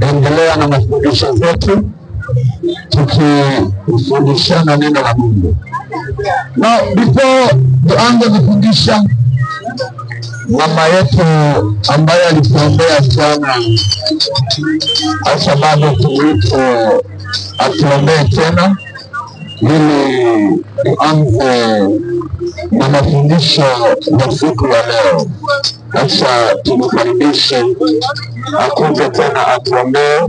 Tunaendelea na mafundisho zetu tukifundishana neno la Mungu. Na before tuanze kufundisha, mama yetu ambaye alituombea sana, hasa bado tulipo atuombee tena ili tuanze na mafundisho ya siku ya leo. Sasa tumkaribishe akuje tena atuombee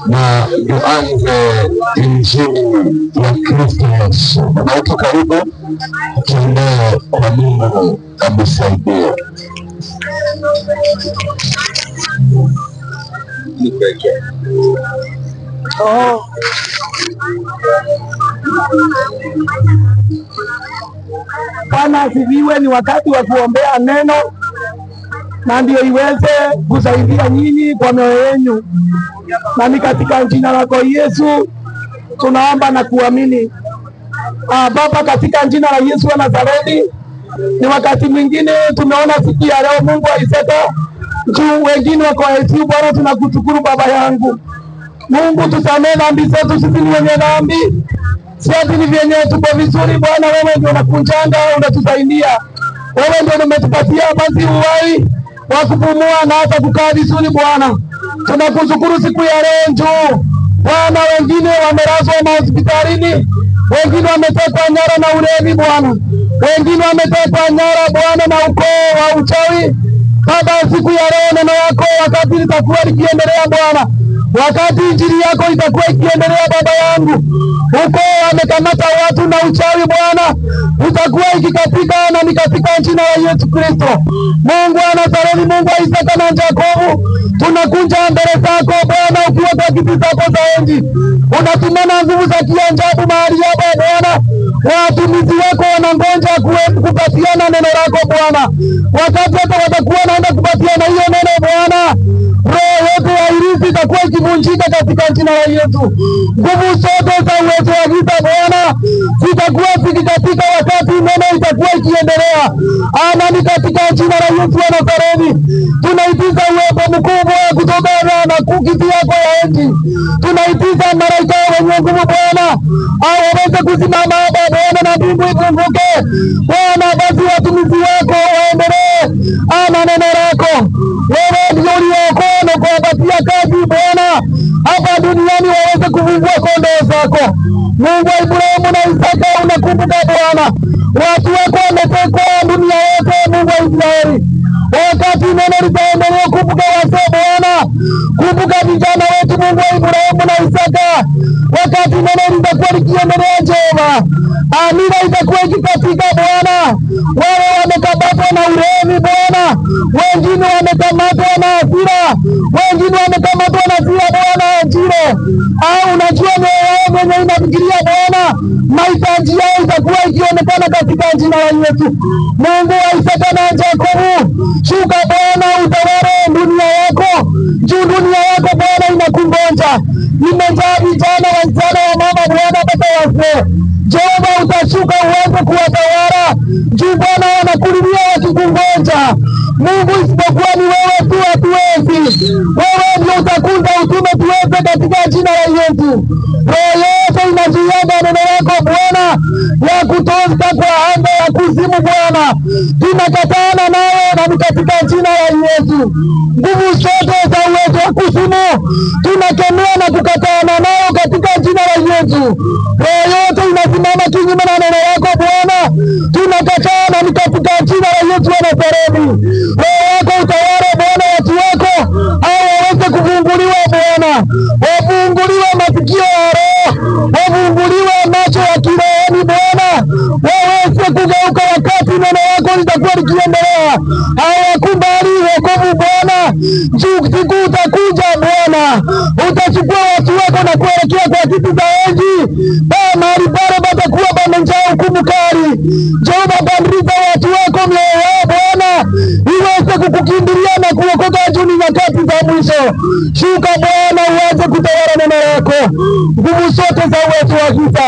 na tuanze injili ya Kristo Yesu. Na uko karibu, tuombee kwa Mungu amsaidie. Bwana asifiwe. Ni wakati wa kuombea neno na ndio iweze kusaidia nyinyi kwa mioyo yenu, na ni katika jina lako Yesu tunaomba na kuamini. Baba, katika jina la Yesu wa Nazareti, ni wakati mwingine tumeona siku ya leo, Mungu aiseta juu wengine wako ICU. Bwana tunakushukuru Baba yangu Mungu, tusamee dhambi zetu, sisi ni wenye dhambi, sisi ni vyenye tuko vizuri. Bwana wewe ndio unakunjanga, unatusaidia, wewe ndio umetupatia basi uhai wa kupumua na hata kukaa vizuri. Bwana tunakushukuru siku ya leo juu Bwana, wengine wamelazwa hospitalini, wengine wametekwa nyara na ulevi Bwana, wengine wametekwa nyara Bwana na ukoo wa uchawi. Baba, siku ya leo neno lako wakati litakuwa likiendelea Bwana, wakati injili yako itakuwa ikiendelea Baba yangu, ukoo wamekamata watu na uchawi Bwana, itakuwa ikikatika, na ni katika jina la Yesu Kristo Mungu wa Nazareti, Mungu wa Isaka na Yakobo, tunakunja mbele zako Bwana, ukiwa kwa kiti chako cha enzi. Unatumana nguvu za kiajabu mahali hapa Bwana, watumishi wako wanangoja kupatiana neno lako Bwana, wakati hata watakuwa naenda kupatiana hiyo neno Bwana, roho yote ya irithi itakuwa ikivunjika katika jina la Yesu. Nguvu zote za uwezo wa giza Bwana zitakuwa zikikatika wakati neno itakuwa ikiendelea. Amani katika jina la Yesu wa Nazareti, tunaitisha uwepo mkubwa kutokana na kukiti yako ya enzi. Tunaitisha malaika wenye nguvu Bwana aweze kusimama hapa Bwana, na mbingu ifunguke Bwana, basi watumishi wako waendelee na neno lako. Wewe ndio uliokoa na kuwapatia kazi Bwana hapa duniani, waweze kuvuvua kondoo zako. Mungu wa Ibrahimu na Isaka, unakumbuka Bwana watu wako wametekwa dunia yote. Mungu wa Israeli, wakati neno litaendelea, kumbuka wazee Bwana, kumbuka vijana wetu Mungu wa Ibrahimu na Isaka, wakati neno litakuwa likiendelea Jehova, amina itakuwa ikikatika Bwana. Wale wamekamatwa na ulevi Bwana, wengine wamekamatwa na hasira, wengine wamekamatwa na hasira Bwana ajire, au unajua mwenye inafikiria Bwana, mahitaji yao itakuwa ikionekana katika jina la Yesu. Mungu wa Isaka na Yakobo, shuka Bwana, utawale dunia yako juu dunia yako Bwana inakungoja, imejaa vijana, wasichana, wa mama Bwana, mpaka wazee. Jehova, utashuka uweze kuwatawala juu Bwana, wanakulilia wakikungoja. Mungu, isipokuwa ni wewe tu hatuwezi. Wewe ndio utakunza utume tuweze katika jina la Yesu. Roho yote inazuiaga neno lako Bwana ya kutoka kwa anga ya kuzimu Bwana, tunakatana nawe na ni katika jina la Yesu. Nguvu zote za uwezo wa kuzimu tunakemea na kukatana nao katika jina la Yesu. Roho yote inasimama kinyume na neno lako Bwana, tunakatana ni katika jina la Yesu wa Nazareti. Roho yako utawale Bwana watu wako au waweze kufunguliwa Bwana, wafunguliwe masikio ya roho, wafunguliwe macho ya kiroho Bwana, waweze kugeuka wakati neno lako litakuwa likiendelea. Hawakubali wokovu Bwana, siku utakuja Bwana, utachukua watu wako na kuelekea kwa kiti za enzi, mahali pale patakuwa pamejaa hukumu kali. Jehova, badilika watu wako mioyo yao Bwana, iweze kukukimbilia na kuokoka juu nyakati za mwisho. Shuka Bwana, uweze kutawala neno lako. Nguvu zote za uwezo wa giza,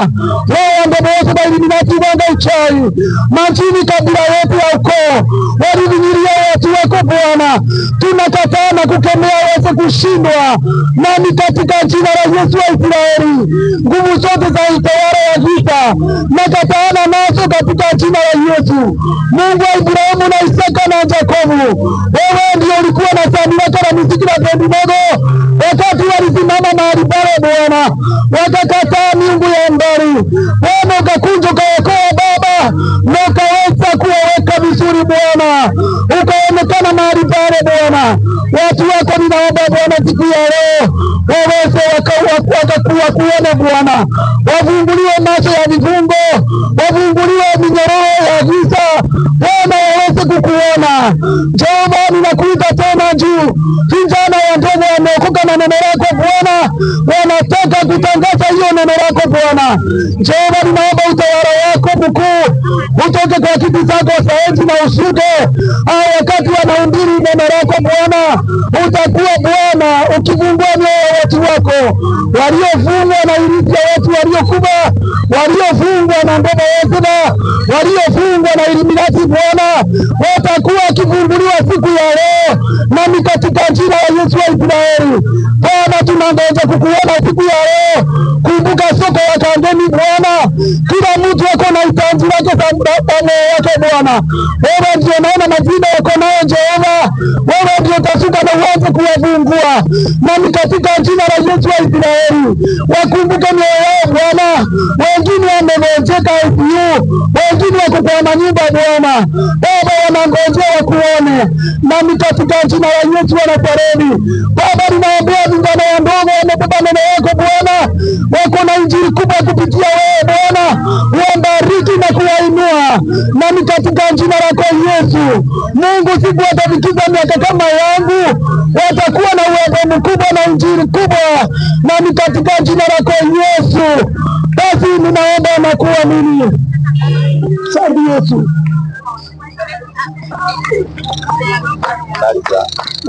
wao ndio wote waliminati wanga uchawi majini kabila yetu ya ukoo, walivinyiria watu wako Bwana, tunakataa na kukemea waweze kushindwa, nami katika jina la Yesu wa Israeli, nguvu zote za utawala wa vita nakataana nazo katika jina la Yesu. Mungu wa Ibrahimu na Isaka na Yakobo, wewe ndio ulikuwa na Sadraka na Meshaki na Abednego wakati walisimama mahali pale Bwana, wakakataa miungu ya mbali. Bwana ukakunja ukaokoa Baba, na ukaweza kuwaweka vizuri Bwana, ukaonekana mahali pale Bwana. Watu wako ninaomba Bwana siku ya leo waweze wakakuwa kuona Bwana, wavunguliwe macho ya vifungo, wavunguliwe minyororo ya giza Bwana, waweze kukuona. Jehova, ninakuita tena juu, vijana wa ndogo wameokoka na neno lako Bwana, wanataka kutangaza hiyo neno lako Bwana. Jehova, ninaomba utawala wako mkuu utoke kwa kiti zako za enzi na ushuke, wakati wanahubiri neno lako Bwana, utakuwa Bwana ukifungua mioyo ya watu wako waliofungwa na irithi ya watu waliokuba, waliofungwa na ngoma ya zina, waliofungwa na Illuminati Bwana, watakuwa wakifunguliwa siku ya leo, nami katika jina la Yesu wa Israeli. Bwana, tunangoja kukuona siku ya leo. Kumbuka soko ya Kangemi Bwana, kila mtu wako na hitaji lake za moyo wake Bwana. Wewe ndio unaona majina yako nayo Jehova, wewe ndio utasuka na uanze kuwafungua, nami katika jina la Yesu wa Israeli wakumbuke mioyo yao Bwana. Wengine wamengojeka ICU, wengine wako kwa manyumba Bwana, Baba wanangojea wakuone, nami katika jina la Yesu wa Nazareti Baba, ninaombea vijana wadogo wamebeba neno yako Bwana, wako na injili kubwa kupitia wewe Bwana, uwabariki na kuwainua, nami katika jina lako Yesu. Mungu, siku watafikiza miaka kama yangu, watakuwa na uwezo mkubwa na injili kubwa, nami katika jina lako Yesu. Basi ninaomba na kuamini. Asante Yesu.